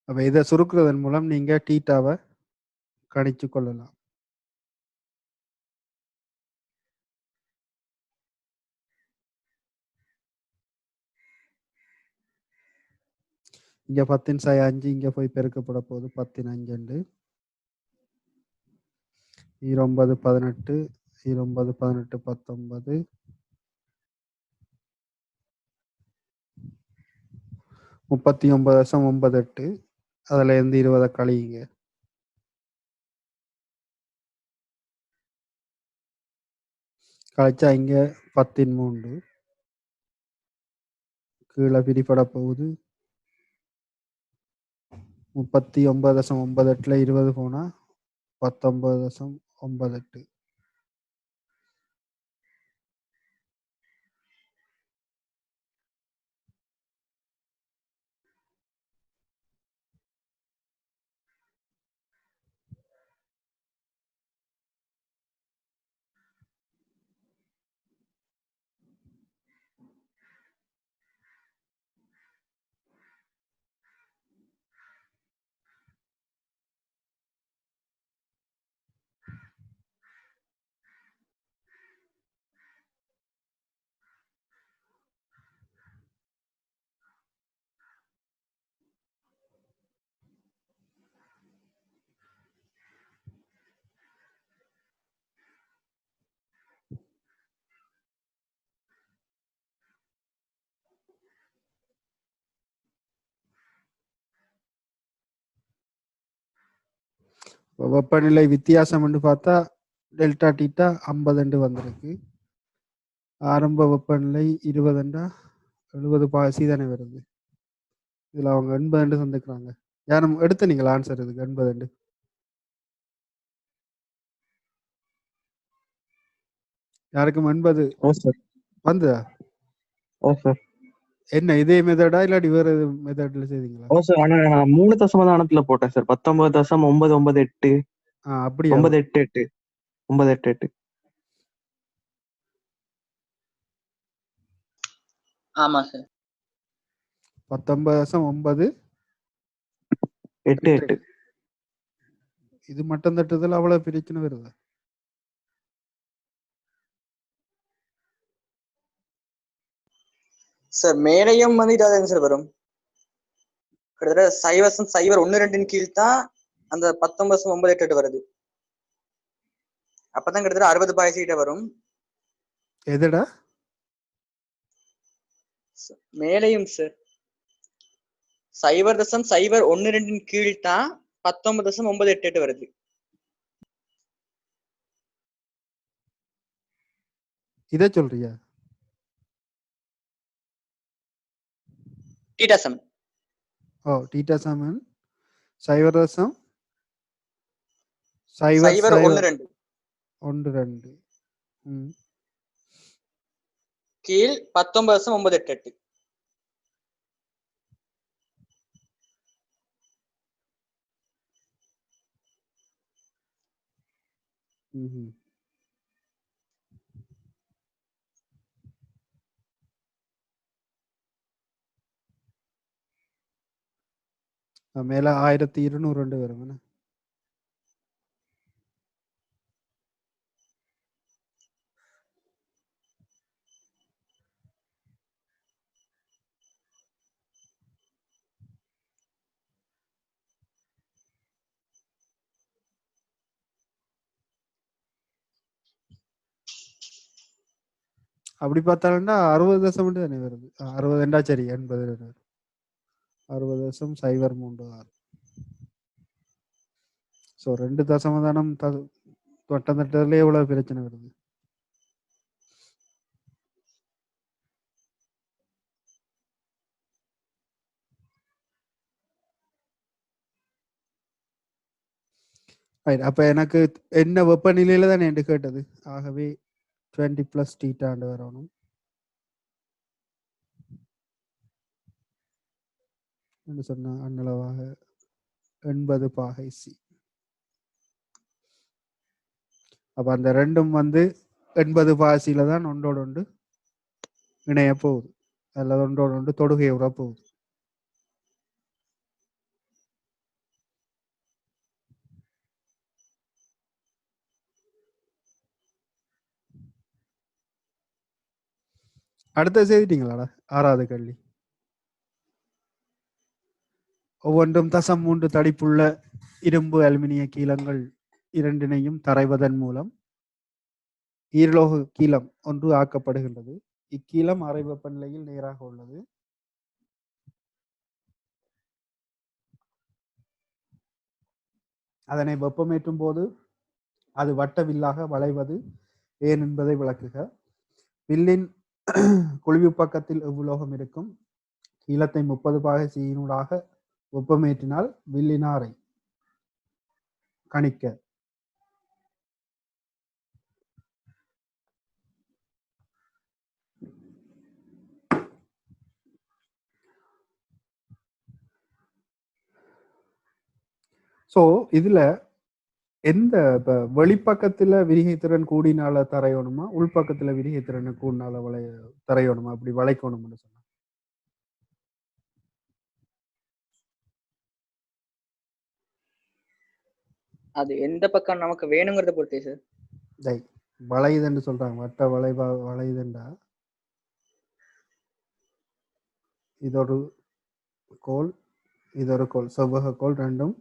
அப்ப இதை சுருக்குறதன் மூலம் நீங்க டீட்டாவை கணிச்சு கொள்ளலாம். இங்க 10⁵5 இங்க போய் பெருக்கப்பட போகுது 10⁵5 29 18 29 18 19 39.98 அதுல இருந்து 20 கழியுங்க. கழிச்சா இங்க 10⁻3 கீழே பிரிப்பட போகுது 39.98ல 20 போனா 19.98. வெப்பநிலை வித்தியாசம் பார்த்தா டெல்டா டீட்டா 50 வந்திருக்கு. ஆரம்ப வெப்பநிலை 20 70 பாசி தானே வருது. இதுல அவங்க 80 தந்துக்கிறாங்க. யாரும் எடுத்து நீங்கள் ஆன்சர் இதுக்கு 80 யாருக்கும் 80 வந்ததா? என்ன இதே மெத்தடா இல்லாட்டி வேற மெத்தட்ல செய்தீங்களா? ஆனா நான் 3 தசமதானத்துல போட்டேன் சார். 19.998 அப்படியா? 988 988 ஆமா சார். 19.9 88 இது மட்டும் தட்டுதல் அவ்வளவு பிரச்சனை வருது. சார் மேலையும் வந்து இதாவது சார் வரும். கிட்டத்தட்ட 0.012 கீழ் தான் அந்த 19.988 வருது. அப்பதான் கிட்டத்தட்ட 60% கிட்ட வரும். எதுடா மேலையும் சார் 0.012 கீழ் தான் 19.988 வருது. இதை சொல்றியா? டீட்டாசம் ஓ டீட்டாசம் 0.012 கீழ் 19.988. மேல 1200 வரும். அப்படி பார்த்தாலும்னா 60 தானே வருது. 60 சரி 80 60.036. ஸோ 2 தசமதானம் வட்டம் தட்டுறதுல எவ்வளவு பிரச்சனை வருது. அப்ப எனக்கு என்ன வெப்பநிலையில தான் என்று கேட்டது. ஆகவே 20 + θ வரணும். என்று சொன்ன அன்னளவாக 80 பாகை சி. அப்ப அந்த ரெண்டும் வந்து 80 பாசியில தான் ஒன்றோடு ஒன்று இணைய போகுது, அல்லது ஒன்றோடு ஒன்று தொடுகை உற போகுது. அடுத்த செய்திட்டீங்களாடா 6வது கேள்வி. ஒவ்வொன்றும் 0.3 தடிப்புள்ள இரும்பு அலுமினிய கீலங்கள் இரண்டினையும் தரைவதன் மூலம் ஈரலோக கீலம் ஒன்று ஆக்கப்படுகின்றது. இக்கீலம் அறை வெப்பநிலையில் நேராக உள்ளது. அதனை வெப்பமேற்றும் போது அது வட்ட வில்லாக வளைவது ஏன் என்பதை விளக்குக. வில்லின் குழிவு பக்கத்தில் எவ்வுலோகம் இருக்கும். கீலத்தை 30 பாகை சீனூடாக வெப்பமேற்றினால் வில்லினாரை கணிக்க. ஸோ இதுல எந்த இப்ப வெளிப்பக்கத்துல விரிகை திறன் கூடினால தரையணுமா, உள்பக்கத்துல விரிகை திறனை கூடினால தரையணுமா, அப்படி வளைக்கணும்னு சொன்னா அது எந்த பக்கம் நமக்கு வேணுங்கிறத பொறுத்தே சார். வளையுதுன்னு சொல்றாங்க. வட்ட வளையுதுண்டா இதொரு கோல் இதொரு கோல், செவ்வக கோல் ரெண்டும்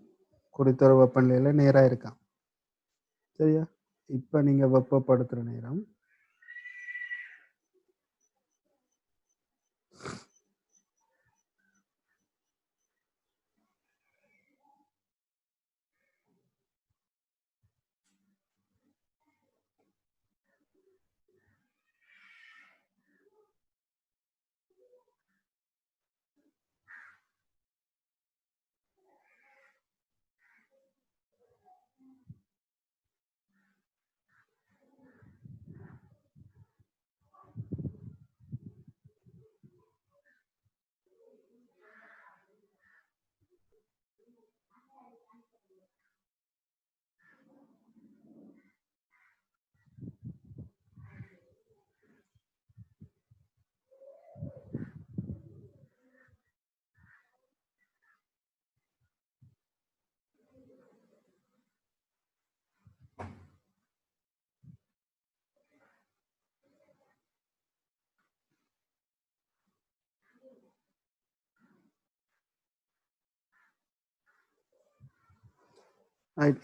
குறித்தொரு வெப்பநிலையில நேரா இருக்கான். சரியா? இப்ப நீங்க வெப்பப்படுத்துற நேரம்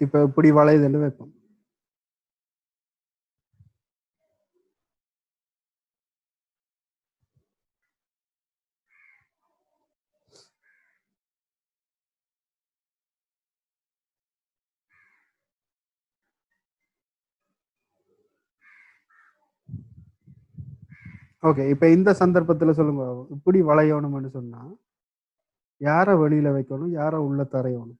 இப்ப இப்படி வளையுதுன்னு வைப்போம். ஓகே, இப்ப இந்த சந்தர்ப்பத்துல சொல்லுங்க, இப்படி வளையணும்னு சொன்னா யார வெளியில வைக்கணும், யார உள்ள தரையணும்?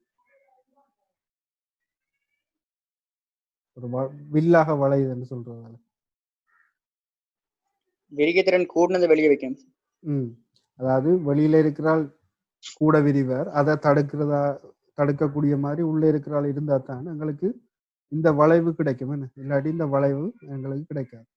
ஒரு வில்லாக வளையுதுன்னு சொல்றதால விரிகைத்திறன் கூடுனதை வெளியே வைக்கணும். அதாவது வெளியில இருக்கிறாள் கூட விரிவர், அதை தடுக்கக்கூடிய மாதிரி உள்ள இருக்கிறாள் இருந்தா தான் எங்களுக்கு இந்த வளைவு கிடைக்கும். என்ன, இல்லாட்டி இந்த வளைவு எங்களுக்கு கிடைக்காது.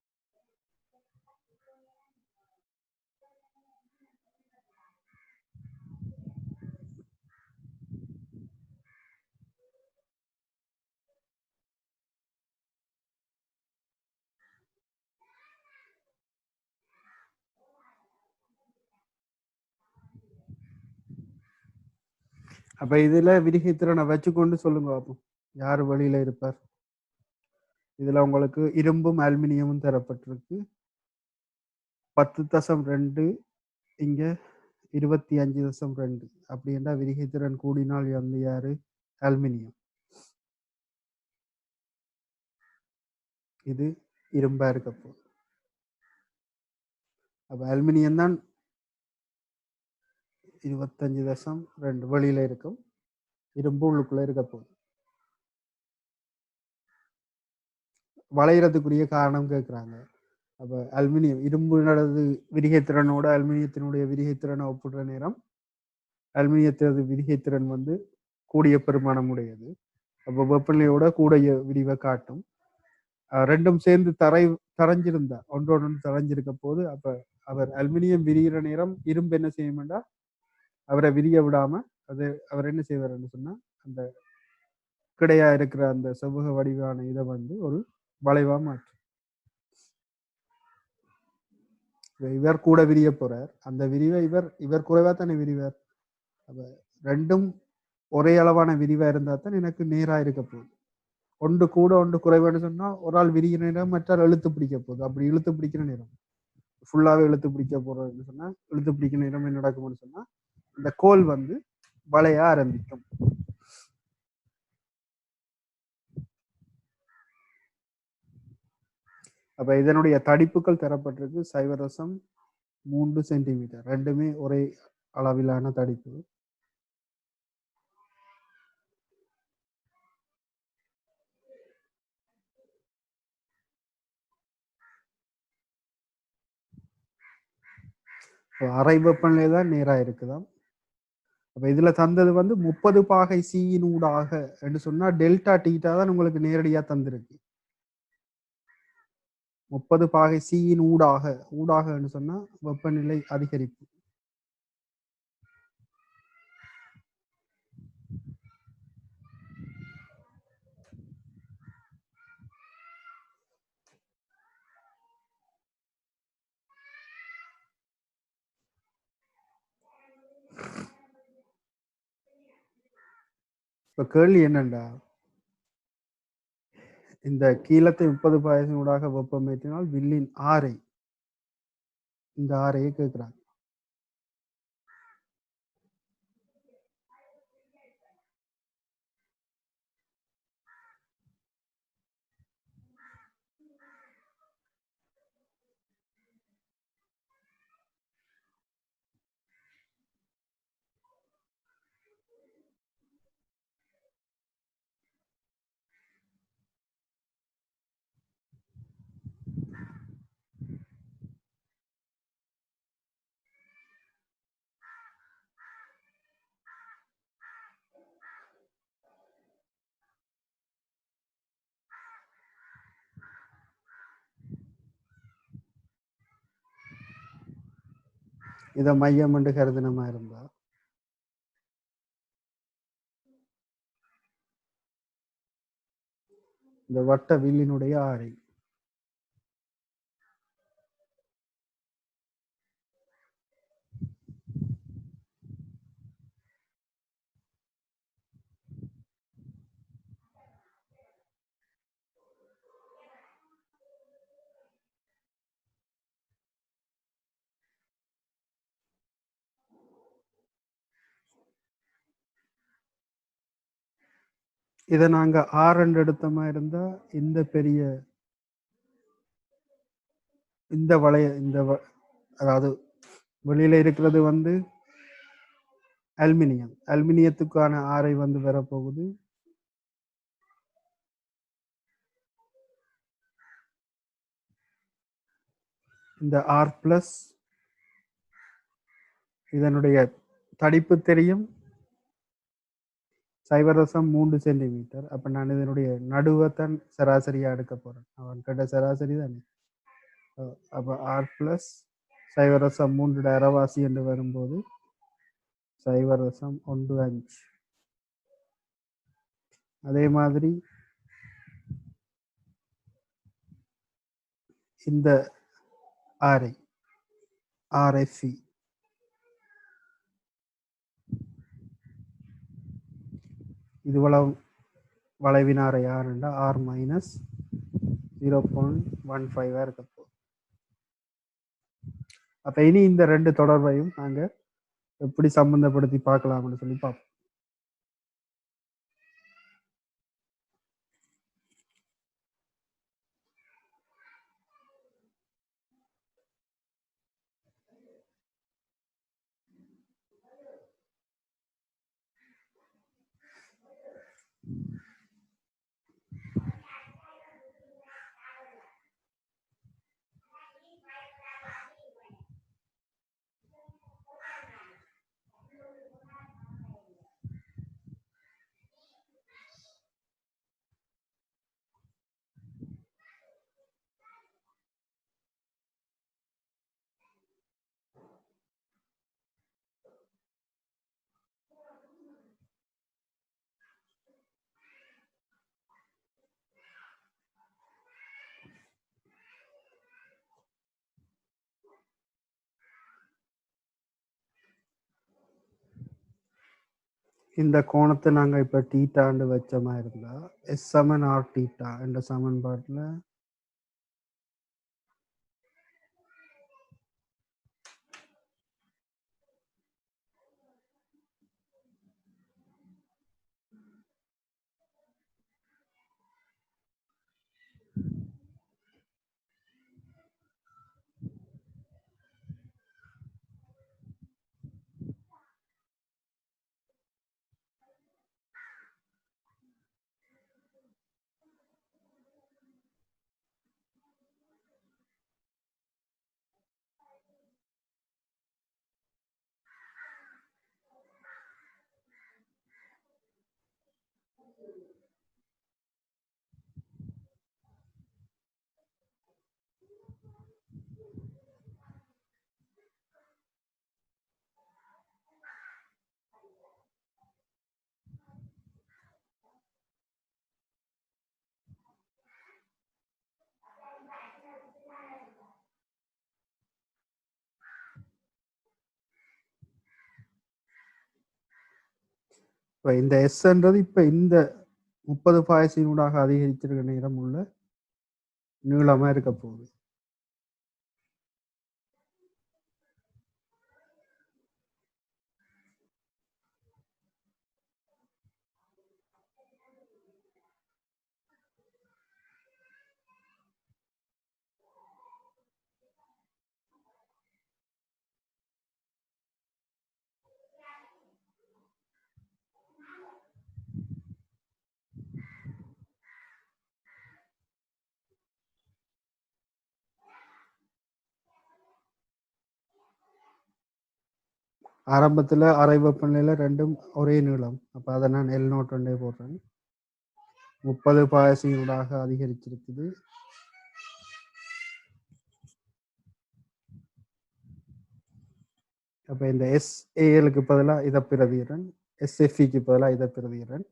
அப்ப இதுல விரிகைத்திறனை வச்சுக்கொண்டு சொல்லுங்க பார்ப்போம், யார் வெளியில இருப்பார். இதுல உங்களுக்கு இரும்பும் அலுமினியமும் தரப்பட்டிருக்கு. 10.2 இங்க 25.2 அப்படின்னா விரிகைத்திறன் கூடினால் வந்து யாரு? அலுமினியம். இது இரும்பா இருக்க போகுது. அப்ப அலுமினியம் தான் 25.2 வெளியில இருக்கும், இரும்பு உள்ளுக்குள்ள இருக்க போகுது. வளையறதுக்குரிய காரணம் கேட்குறாங்க. அப்ப அலுமினியம் இரும்பு நடந்து விரிகைத்திறனோட அலுமினியத்தினுடைய விரிகைத்திறனை ஒப்பிடுற நேரம் அலுமினியத்தினது விரிகைத்திறன் வந்து கூடிய பெருமானம் உடையது. அப்போ வெப்பநிலையோட கூடிய விரிவை காட்டும். ரெண்டும் சேர்ந்து தரைஞ்சிருந்தா ஒன்றோடு தரைஞ்சிருக்க போது அப்ப அவர் அலுமினியம் விரிகிற நேரம் இரும்பு என்ன செய்யும்டா அவரை விரிய விடாம அவர் என்ன செய்வார்னு சொன்னா அந்த கிடையா இருக்கிற அந்த செவ்வக வடிவான இதை வந்து ஒரு வளைவா மாற்றும். இவர் கூட விரிய போறார், அந்த விரிவை இவர் குறைவா தானே விரிவார். அப்ப ரெண்டும் ஒரே அளவான விரிவா இருந்தா தான் எனக்கு நேரா இருக்க போகுது. ஒன்று கூட ஒன்று குறைவான்னு சொன்னா ஒரு ஆள் விரிகிற நேரம் மற்றால் இழுத்து பிடிக்க போகுது. அப்படி இழுத்து பிடிக்கிற நேரம் ஃபுல்லாவே இழுத்து பிடிக்க போறோம்னு சொன்னா இழுத்து பிடிக்கிற நேரம் என்ன நடக்கும்னு சொன்னா இந்த கோல் வந்து வளைய ஆரம்பிக்கும். அப்ப இதனுடைய தடிப்புகள் தரப்பட்டிருக்கு 0.3 சென்டிமீட்டர், ரெண்டுமே ஒரே அளவிலான தடிப்பு. அரை வெப்பநிலை தான் நேரா இருக்குதாம். அப்ப இதுல தந்தது வந்து 30 பாகை சியின் ஊடாக என்று சொன்னா டெல்டா டீட்டா தான் உங்களுக்கு நேரடியா தந்திருக்கு. 30 பாகை சியின் ஊடாக சொன்னா வெப்பநிலை அதிகரிப்பு. இப்ப கேள்வி என்னண்டா, இந்த கீழத்தை 30 பாகை ஊடாக வெப்பமேற்றினால் வில்லின் ஆரை, இந்த ஆரையை கேட்கிறாங்க. இதை மையம் என்று கருதினமா இருந்தா இந்த வட்ட வில்லினுடைய ஆரை இதை நாங்க R2 எடுத்த மாதிரி இருந்தா இந்த பெரிய இந்த வளைய அதாவது வெளியில இருக்கிறது வந்து அலுமினியத்துக்கான ஆரை வந்து வரப்போகுது. இந்த R+ இதனுடைய தடிப்பு தெரியும் 0.3 சென்டிமீட்டர். அப்ப நான் இதனுடைய நடுவைத்தான் சராசரியா எடுக்க போறேன். அவன் கிட்ட சராசரி தானே. அப்ப R+ 0.3 அரைவாசி என்று வரும்போது 0.15. அதே மாதிரி இந்த ஆரை RFE இது வளைவினாரை யாருண்டா R- 0.15 இருக்க போகுது. அப்ப இனி இந்த ரெண்டு தொடர்பையும் நாங்க எப்படி சம்பந்தப்படுத்தி பார்க்கலாம்னு சொல்லி பார்ப்போம். இந்த கோணத்தை நாங்க இப்ப தீட்டாண்டு வச்ச மாதிரி இருந்தா S = R என்ற சமன்பாட்டுல இப்ப இந்த S-ன்றது இப்ப இந்த 30 பாயசினூடாக அதிகரிச்சிருக்க நேரம் உள்ள நீளமா இருக்க போகுது. ஆரம்பத்துல அறை வெப்பநிலையில ரெண்டும் ஒரே நீளம். அப்ப அதை நான் L0 போடுறேன். 30 பாயசினூடாக அதிகரிச்சிருக்குது. அப்ப இந்த SALக்கு பதிலா இதை பிரதிகிறேன், SFEக்கு பதிலா இதை பிரதிகிறேன்.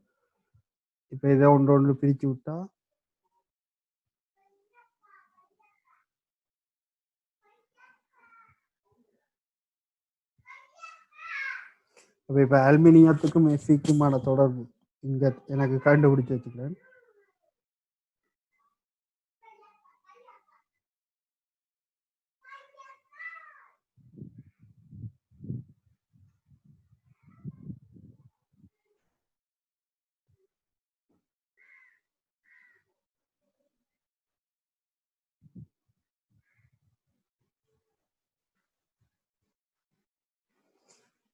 இப்ப இதை ஒன்று பிரிச்சு விட்டா அப்ப இப்ப அலுமினியத்துக்கும் எஃபிக்குமான தொடர்பு இங்க எனக்கு கண்டுபிடிச்சு வச்சுக்கிறேன்.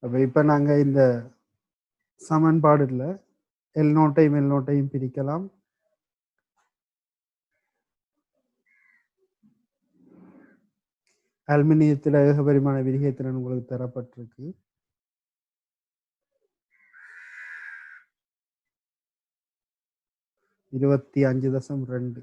அப்ப இப்ப நாங்க இந்த சமன்பாடுல எல் நோட்டையும் எல் நோட்டையும் பிரிக்கலாம். அலுமினியத்தில் ஏகபரிமாண விரிகைத்திறன் உங்களுக்கு தரப்பட்டிருக்கு. (25.2).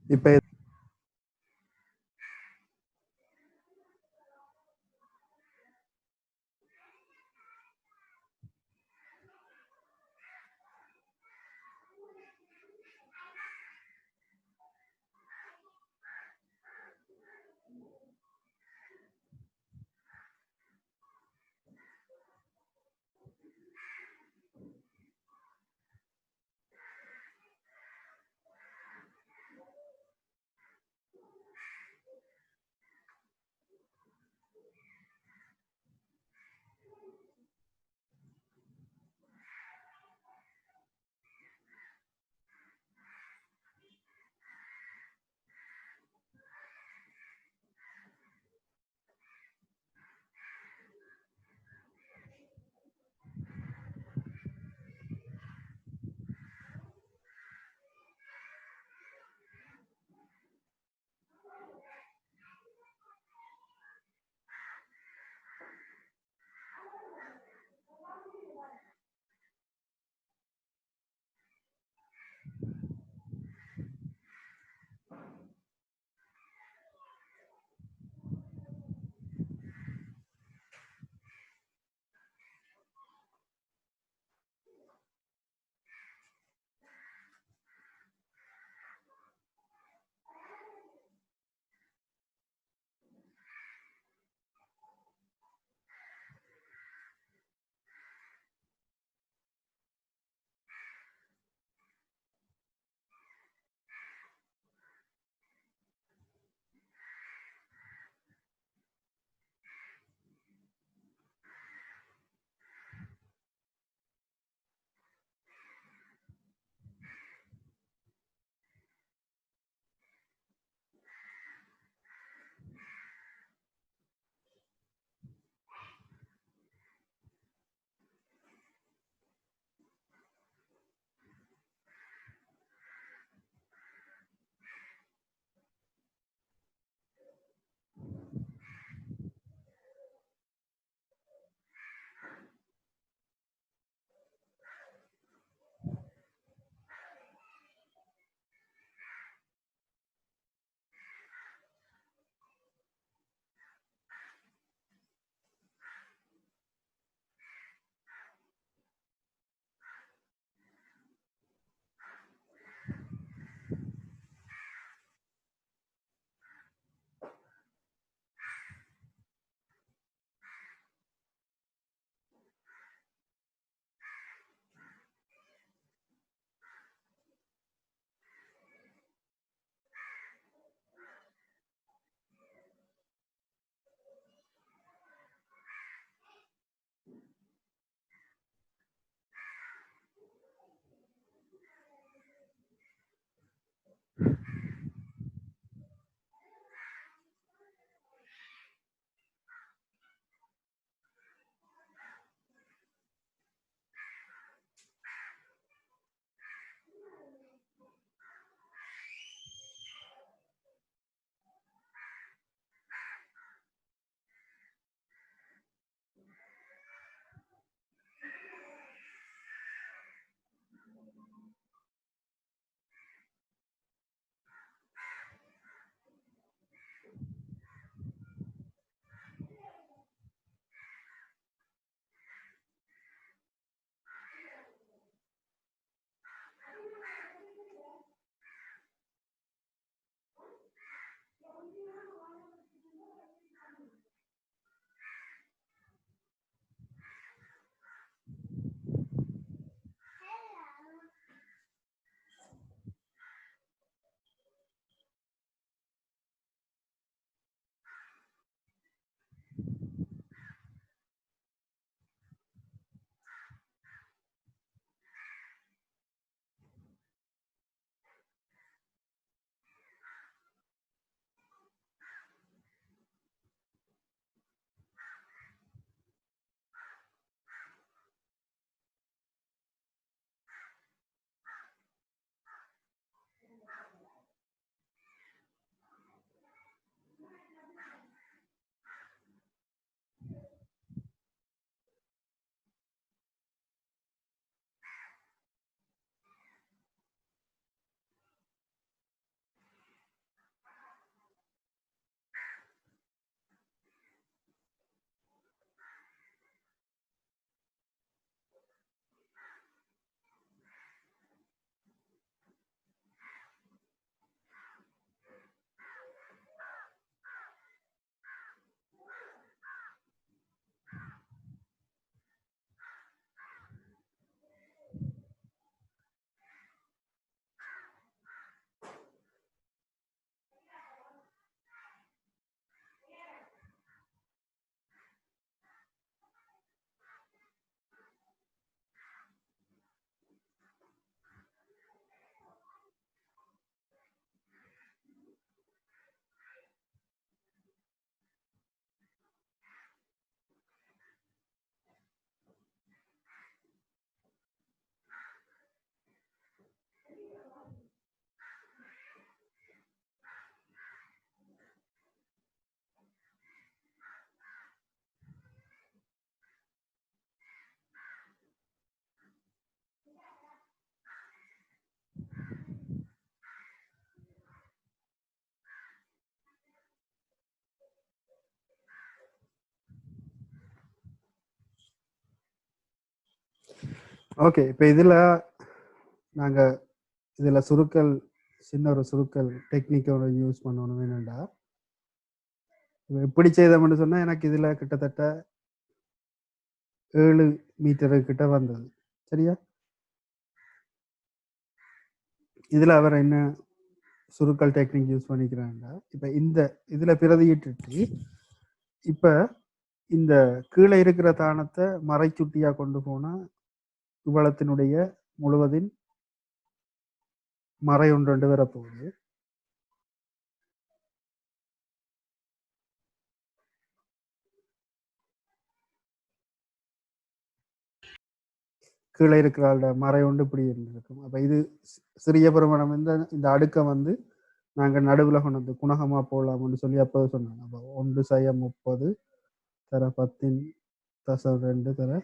இப்ப ஓகே, இப்போ இதில் நாங்கள் இதில் சுருக்கல் சின்ன ஒரு சுருக்கல் டெக்னிக்கோட யூஸ் பண்ணணும். என்னென்னா எப்படி செய்தோம்னு சொன்னால் எனக்கு இதில் கிட்டத்தட்ட 7 மீட்டரு கிட்ட வந்தது. சரியா? இதில் அவர் என்ன சுருக்கல் டெக்னிக் யூஸ் பண்ணிக்கிறாங்கன்னா, இப்போ இந்த இதில் பிரதியிட்டு இப்போ இந்த கீழே இருக்கிற தானத்தை மறைச்சுட்டியாக கொண்டு போனால் இவ்வளத்தினுடைய முழுவதின் மறை ஒன்று வரப்போகுது. கீழே இருக்கிற மறை ஒன்று இப்படி இருக்கும். அப்போ இது சிறிய பெருமானம் இந்த அடுக்கை வந்து நாங்கள் நடுவில் கொண்டு வந்து குணகமாக போடலாம்னு சொல்லி அப்போ சொன்னாங்க. அப்போ 1/30 தர 10^2 தர.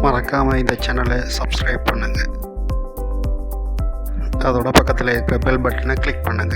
மறக்காம இந்த சேனலை சப்ஸ்கிரைப் பண்ணுங்க. அதோட பக்கத்தில் இருக்கிற பெல் பட்டனை கிளிக் பண்ணுங்க.